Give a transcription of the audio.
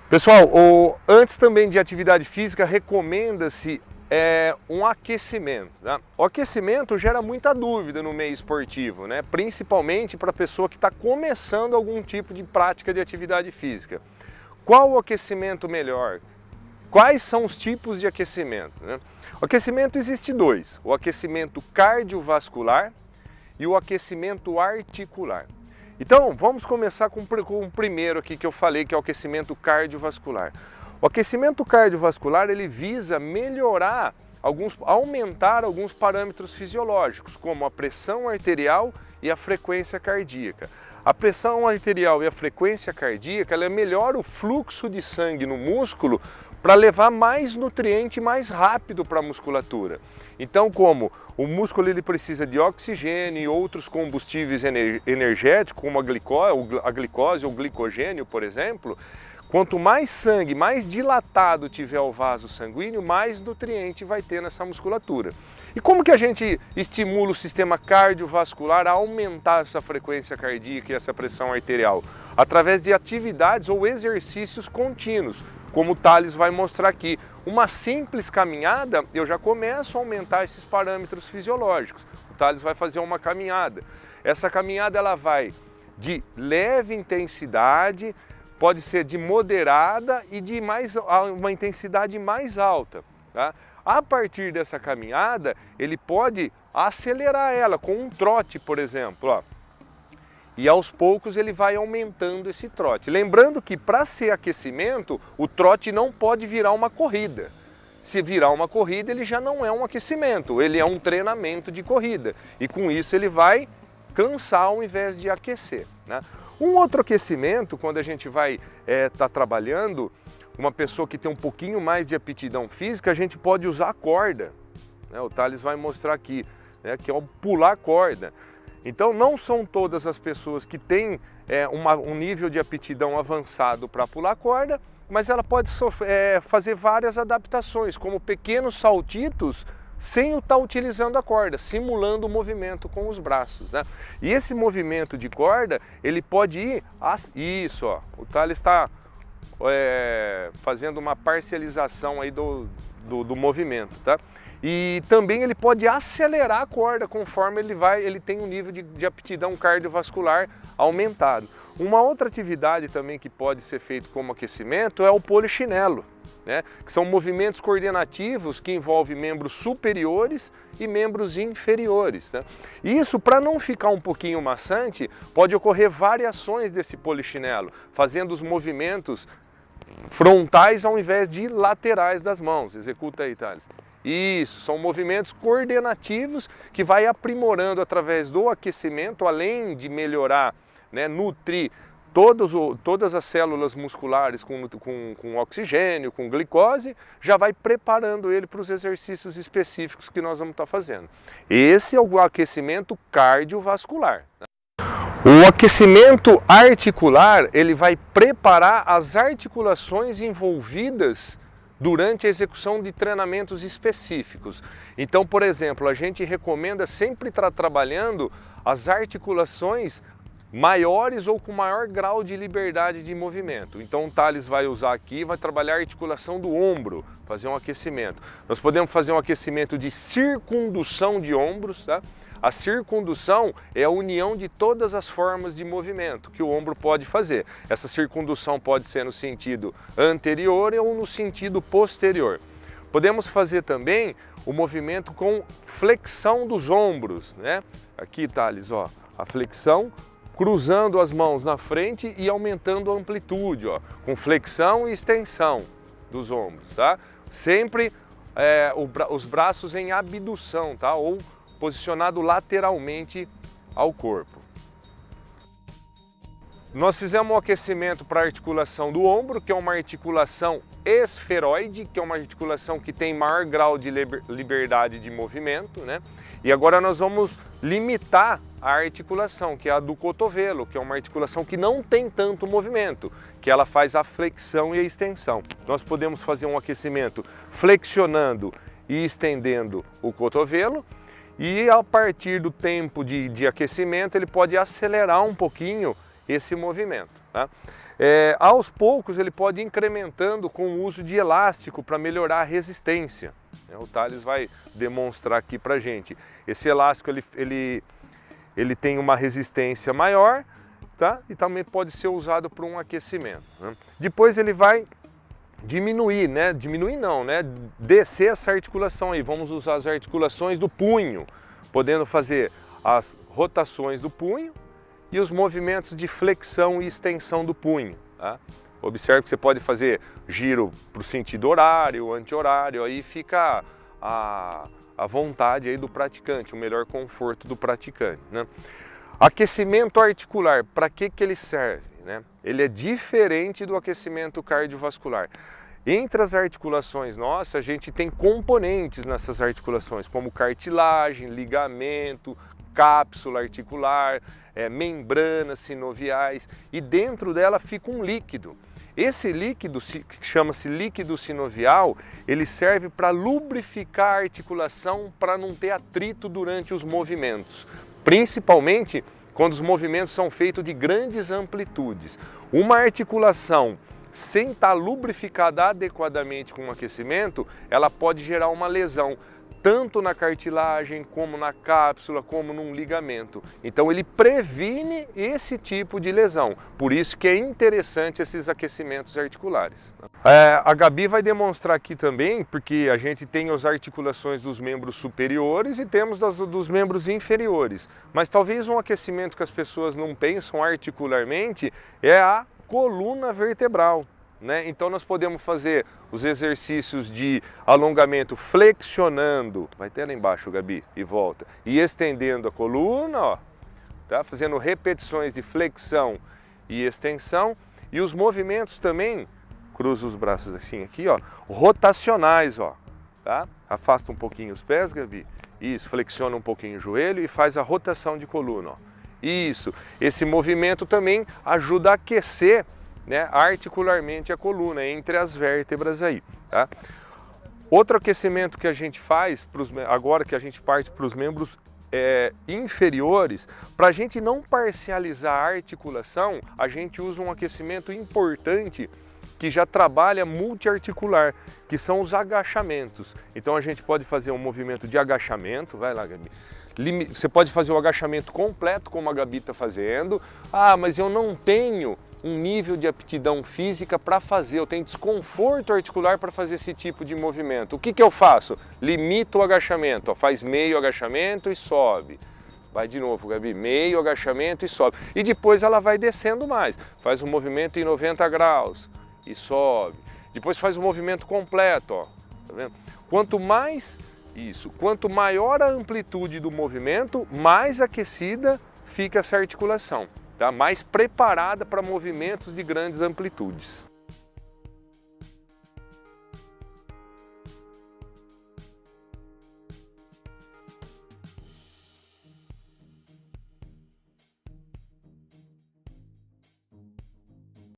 Pessoal, antes também de atividade física, recomenda-se um aquecimento. Tá? O aquecimento gera muita dúvida no meio esportivo, né? Principalmente para a pessoa que está começando algum tipo de prática de atividade física. Qual o aquecimento melhor? Quais são os tipos de aquecimento? Né? O aquecimento existe dois, o aquecimento cardiovascular e o aquecimento articular. Então, vamos começar com o primeiro aqui que eu falei, que é o aquecimento cardiovascular. O aquecimento cardiovascular, ele visa melhorar, aumentar alguns parâmetros fisiológicos, como a pressão arterial e a frequência cardíaca. A pressão arterial e a frequência cardíaca, ela melhora o fluxo de sangue no músculo para levar mais nutriente mais rápido para a musculatura. Então, como o músculo ele precisa de oxigênio e outros combustíveis energéticos, como a glicose ou glicogênio, por exemplo, quanto mais sangue, mais dilatado tiver o vaso sanguíneo, mais nutriente vai ter nessa musculatura. E como que a gente estimula o sistema cardiovascular a aumentar essa frequência cardíaca e essa pressão arterial? Através de atividades ou exercícios contínuos, como o Thales vai mostrar aqui. Uma simples caminhada, eu já começo a aumentar esses parâmetros fisiológicos. O Thales vai fazer uma caminhada. Essa caminhada ela vai de leve intensidade, pode ser de moderada e de uma intensidade mais alta. Tá? A partir dessa caminhada, ele pode acelerar ela com um trote, por exemplo. Ó. E aos poucos ele vai aumentando esse trote. Lembrando que para ser aquecimento, o trote não pode virar uma corrida. Se virar uma corrida, ele já não é um aquecimento, ele é um treinamento de corrida. E com isso ele vai cansar ao invés de aquecer. Né? Um outro aquecimento, quando a gente vai estar trabalhando, uma pessoa que tem um pouquinho mais de aptidão física, a gente pode usar a corda. Né? O Thales vai mostrar aqui, né? Que é o pular corda. Então não são todas as pessoas que têm um nível de aptidão avançado para pular corda, mas ela pode fazer várias adaptações, como pequenos saltitos, sem estar utilizando a corda, simulando o movimento com os braços. Né? E esse movimento de corda, ele pode ir... Isso, ó, o Thales está fazendo uma parcialização aí do movimento. Tá? E também ele pode acelerar a corda conforme ele tem um nível de aptidão cardiovascular aumentado. Uma outra atividade também que pode ser feito como aquecimento é o polichinelo, né? Que são movimentos coordenativos que envolvem membros superiores e membros inferiores. Né? Isso, para não ficar um pouquinho maçante, pode ocorrer variações desse polichinelo, fazendo os movimentos frontais ao invés de laterais das mãos. Executa aí, Thales. Isso, são movimentos coordenativos que vai aprimorando através do aquecimento, além de melhorar, né, nutrir todas as células musculares com oxigênio, com glicose, já vai preparando ele para os exercícios específicos que nós vamos estar fazendo. Esse é o aquecimento cardiovascular. O aquecimento articular, ele vai preparar as articulações envolvidas durante a execução de treinamentos específicos. Então, por exemplo, a gente recomenda sempre estar trabalhando as articulações maiores ou com maior grau de liberdade de movimento. Então o Thales vai usar aqui, vai trabalhar a articulação do ombro, fazer um aquecimento. Nós podemos fazer um aquecimento de circundução de ombros, tá? A circundução é a união de todas as formas de movimento que o ombro pode fazer. Essa circundução pode ser no sentido anterior ou no sentido posterior. Podemos fazer também o movimento com flexão dos ombros, né? Aqui, Thales, ó, a flexão, cruzando as mãos na frente e aumentando a amplitude, ó, com flexão e extensão dos ombros, tá? Sempre os braços em abdução, tá? Ou posicionado lateralmente ao corpo. Nós fizemos um aquecimento para a articulação do ombro, que é uma articulação esferoide, que é uma articulação que tem maior grau de liberdade de movimento, né? E agora nós vamos limitar a articulação, que é a do cotovelo, que é uma articulação que não tem tanto movimento, que ela faz a flexão e a extensão. Nós podemos fazer um aquecimento flexionando e estendendo o cotovelo, e a partir do tempo de aquecimento ele pode acelerar um pouquinho esse movimento. tá? Aos poucos ele pode ir incrementando com o uso de elástico para melhorar a resistência. O Thales vai demonstrar aqui para a gente. Esse elástico ele tem uma resistência maior, tá? E também pode ser usado para um aquecimento, né? Depois ele vai diminuir, né? Diminuir não, né? Descer essa articulação aí. Vamos usar as articulações do punho, podendo fazer as rotações do punho e os movimentos de flexão e extensão do punho, tá? Observe que você pode fazer giro para o sentido horário, anti-horário, aí fica a vontade aí do praticante, o melhor conforto do praticante, né? Aquecimento articular, para que ele serve, né? Ele é diferente do aquecimento cardiovascular. Entre as articulações nossas, a gente tem componentes nessas articulações, como cartilagem, ligamento, cápsula articular, membranas sinoviais, e dentro dela fica um líquido. Esse líquido, que chama-se líquido sinovial, ele serve para lubrificar a articulação para não ter atrito durante os movimentos, principalmente quando os movimentos são feitos de grandes amplitudes. Uma articulação sem estar lubrificada adequadamente com o aquecimento, ela pode gerar uma lesão, tanto na cartilagem, como na cápsula, como num ligamento. Então ele previne esse tipo de lesão, por isso que é interessante esses aquecimentos articulares. A Gabi vai demonstrar aqui também, porque a gente tem as articulações dos membros superiores e temos dos membros inferiores, mas talvez um aquecimento que as pessoas não pensam articularmente é a coluna vertebral, né? Então nós podemos fazer os exercícios de alongamento flexionando, vai até lá embaixo, Gabi, e volta, e estendendo a coluna, ó, tá? Fazendo repetições de flexão e extensão, e os movimentos também, cruza os braços assim aqui, ó, rotacionais, ó, tá? Afasta um pouquinho os pés, Gabi, isso, flexiona um pouquinho o joelho e faz a rotação de coluna, ó. Isso, esse movimento também ajuda a aquecer, né, articularmente a coluna, entre as vértebras aí, tá? Outro aquecimento que a gente faz, agora que a gente parte para os membros inferiores, para a gente não parcializar a articulação, a gente usa um aquecimento importante que já trabalha multiarticular, que são os agachamentos. Então a gente pode fazer um movimento de agachamento, vai lá, Gabi. Você pode fazer o agachamento completo, como a Gabi está fazendo. Ah, mas eu não tenho um nível de aptidão física para fazer, eu tenho desconforto articular para fazer esse tipo de movimento. O que eu faço? Limito o agachamento, ó, faz meio agachamento e sobe. Vai de novo, Gabi, meio agachamento e sobe. E depois ela vai descendo mais, faz um movimento em 90 graus e sobe. Depois faz o movimento completo, ó, tá vendo? Quanto maior a amplitude do movimento, mais aquecida fica essa articulação, tá? Mais preparada para movimentos de grandes amplitudes.